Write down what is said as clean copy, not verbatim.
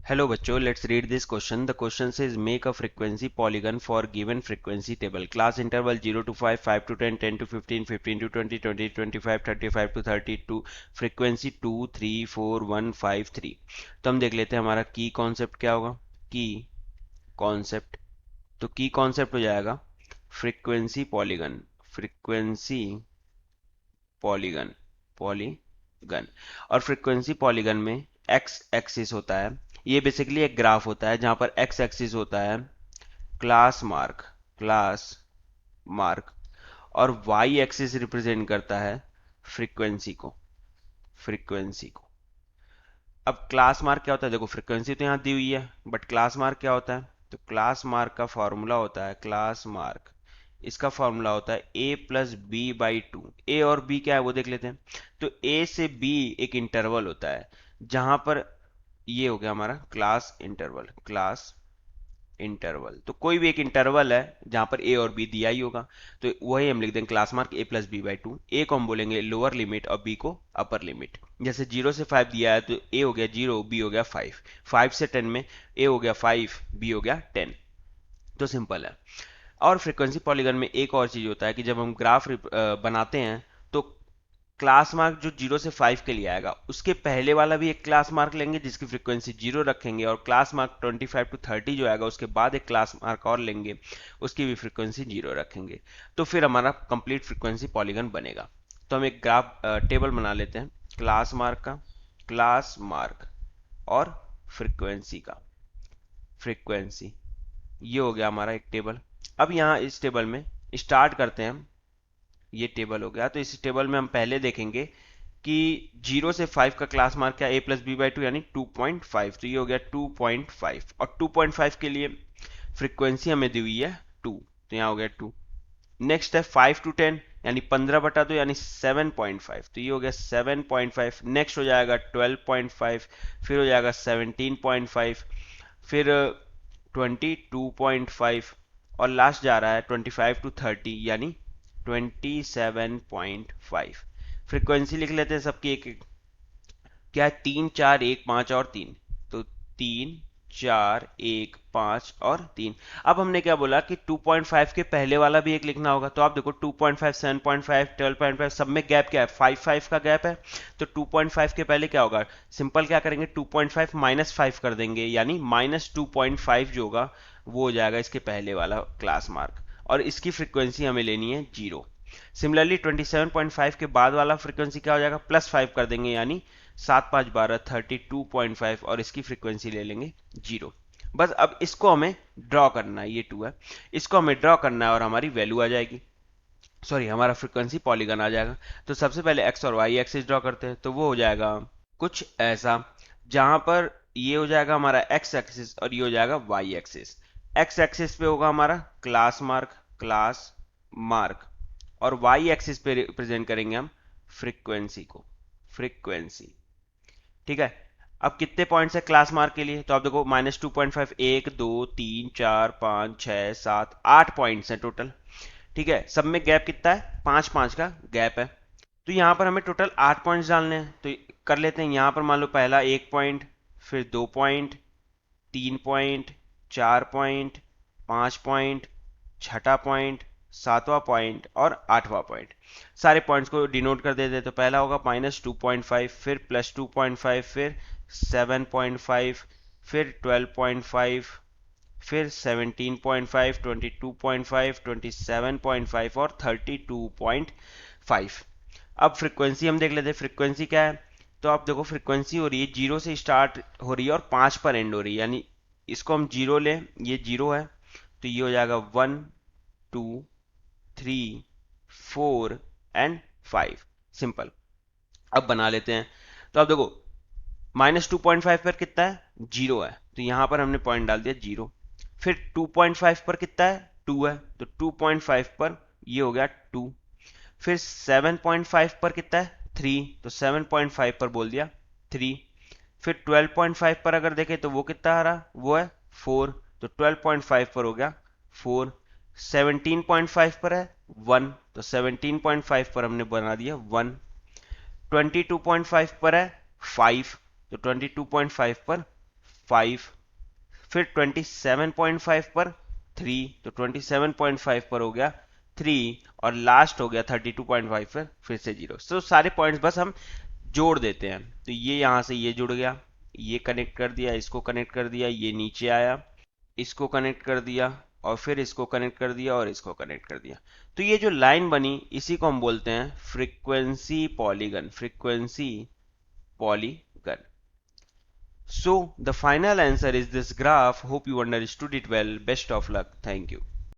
Hello बच्चों, let's read this question. The question says make a frequency polygon for given frequency table. Class interval 0 to 5, 5 to 10, 10 to 15, 15 to 20, 20 to 25, 35 to 32, frequency 2, 3, 4, 1, 5, 3. तो हम देख लेते हैं हमारा की concept क्या होगा. की कॉन्सेप्ट, तो की कॉन्सेप्ट हो जाएगा frequency polygon. Frequency polygon, polygon. और फ्रीक्वेंसी पॉलीगन में एक्स एक्सिस होता है. ये बेसिकली एक ग्राफ होता है जहां पर एक्स एक्सिस होता है क्लास मार्क, और वाई एक्सिस रिप्रेजेंट करता है फ्रीक्वेंसी को. अब क्लास मार्क क्या होता है, देखो फ्रीक्वेंसी तो यहां दी हुई है, बट क्लास मार्क क्या होता है, तो क्लास मार्क का फॉर्मूला होता है, क्लास मार्क इसका फॉर्मूला होता है a plus B by two. A और बी क्या है वो देख लेते हैं. तो a से b एक इंटरवल होता है जहां पर ये हो गया हमारा क्लास इंटरवल. तो कोई भी एक इंटरवल है जहां पर ए और बी दिया ही होगा, तो वही हम लिख देंगे class mark a plus B by two. A को हम बोलेंगे लोअर लिमिट और बी को अपर लिमिट. जैसे 0 से 5 दिया है तो ए हो गया 0, बी हो गया 5. 5 से 10 में ए हो गया 5, बी हो गया 10. तो सिंपल है. और फ्रीक्वेंसी पॉलीगन में एक और चीज होता है कि जब हम ग्राफ बनाते हैं तो क्लास मार्क जो 0 से 5 के लिए आएगा उसके पहले वाला भी एक क्लास मार्क लेंगे जिसकी फ्रीक्वेंसी 0 रखेंगे, और क्लास मार्क 25 to 30 जो आएगा उसके बाद एक क्लास मार्क और लेंगे, उसकी भी फ्रीक्वेंसी 0 रखेंगे. तो फिर हमारा कंप्लीट फ्रीक्वेंसी पॉलीगन बनेगा. तो हम एक ग्राफ टेबल बना लेते हैं क्लास मार्क और फ्रीक्वेंसी का. फ्रीक्वेंसी ये हो गया हमारा एक टेबल. अब यहाँ इस टेबल में स्टार्ट करते हैं हम. ये टेबल हो गया, तो इस टेबल में हम पहले देखेंगे कि 0 से 5 का क्लास मार्क क्या, a plus B by two यानी 2.5. तो ये हो गया 2.5, और 2.5 के लिए फ्रीक्वेंसी हमें दी हुई है 2, तो यहाँ हो गया 2. नेक्स्ट है 5 to 10 यानी 15/2 यानी 7.5, तो ये हो गया 7.5. नेक्स्ट हो जाएगा 12.5, फिर हो जाएगा 17.5, फिर 22.5, और लास्ट जा रहा है 25 to 30 यानी 27.5. फ्रीक्वेंसी लिख लेते हैं सबकी एक एक. क्या है, 3, 4, 1, 5 और 3. तो 3, 4, 1, 5 और 3. अब हमने क्या बोला कि 2.5 के पहले वाला भी एक लिखना होगा. तो आप देखो 2.5, 7.5, 12.5 सब में गैप क्या है, 5 का गैप है. तो 2.5 के पहले क्या होगा, सिंपल क्या करेंगे, 2.5 माइनस 5 कर देंगे, यानी -2.5 जो होगा वो हो जाएगा इसके पहले वाला क्लास मार्क, और इसकी फ्रीक्वेंसी हमें लेनी है 0. सिमिलरली 27.5 के बाद वाला फ्रीक्वेंसी क्या हो जाएगा, +5 कर देंगे, यानी 7, 5, 12, 32.5, और इसकी फ्रीक्वेंसी ले लेंगे 0. बस अब इसको हमें ड्रॉ करना है, ये 2 है, इसको हमें ड्रॉ करना है और हमारी वैल्यू आ जाएगी, सॉरी हमारा फ्रीक्वेंसी पॉलीगन आ जाएगा. तो सबसे पहले एक्स और वाई एक्सिस ड्रॉ करते हैं. तो वो हो जाएगा कुछ ऐसा, जहां पर ये हो जाएगा हमारा एक्स एक्सिस और ये हो जाएगा वाई एक्सिस. एक्स एक्सिस पे होगा हमारा क्लास मार्क, और वाई एक्सिस पे रिप्रेजेंट करेंगे हम फ्रीक्वेंसी. ठीक है. अब कितने पॉइंट्स है क्लास मार्क के लिए, तो आप देखो -2.5, 1, 2, 3, 4, 5, 6, 7, 8 पॉइंट्स हैं टोटल. ठीक है. सब में गैप कितना है, 5 का गैप है. तो यहां पर हमें टोटल 8 पॉइंट्स डालने हैं. तो कर लेते हैं. यहां पर मान लो पहला 1 पॉइंट, फिर 2 पॉइंट, 3 पॉइंट, 4 पॉइंट, 5 पॉइंट, छठा पॉइंट, 7वां पॉइंट और 8वां पॉइंट. सारे पॉइंट्स को डिनोट कर देते. तो पहला होगा -2.5, फिर +2.5, फिर 7.5, फिर 12.5, फिर 17.5, 22.5, 27.5 और 32.5. अब फ्रीक्वेंसी हम देख लेते हैं, फ्रीक्वेंसी क्या है. तो आप देखो फ्रीक्वेंसी हो रही है 0 से स्टार्ट हो रही है और 5 पर एंड हो रही है, यानी इसको हम 0 लें, ये 0 है, तो ये हो जाएगा 1, 2, 3, 4 एंड 5. सिंपल. अब बना लेते हैं. तो आप देखो -2.5 पर कितना है, 0 है, तो यहां पर हमने पॉइंट डाल दिया 0. फिर 2.5 पर कितना है, 2 है, तो 2.5 पर ये हो गया 2. फिर 7.5 पर कितना है, 3, तो 7.5 पर बोल दिया 3. फिर 12.5 पर अगर देखें तो वो कितना आ रहा, वो है 4, तो 12.5 पर हो गया 4. 17.5 पर है 1, तो 17.5 पर हमने बना दिया 1. 22.5 पर है 5, तो 22.5 पर 5, फिर 27.5 पर 3, तो 27.5 पर हो गया 3, और लास्ट हो गया 32.5 पर फिर से 0। तो सारे पॉइंट्स बस हम जोड़ देते हैं। तो ये यहां से ये जुड़ गया, ये कनेक्ट कर दिया, इसको कनेक्ट कर दिया, ये नीचे आया, इसको कनेक्ट कर दिया, और फिर इसको कनेक्ट कर दिया, और इसको कनेक्ट कर दिया। तो ये जो लाइन बनी इसी को हम बोलते हैं frequency polygon, frequency polygon. So the final answer is this graph. Hope you understood it well. Best of luck. Thank you.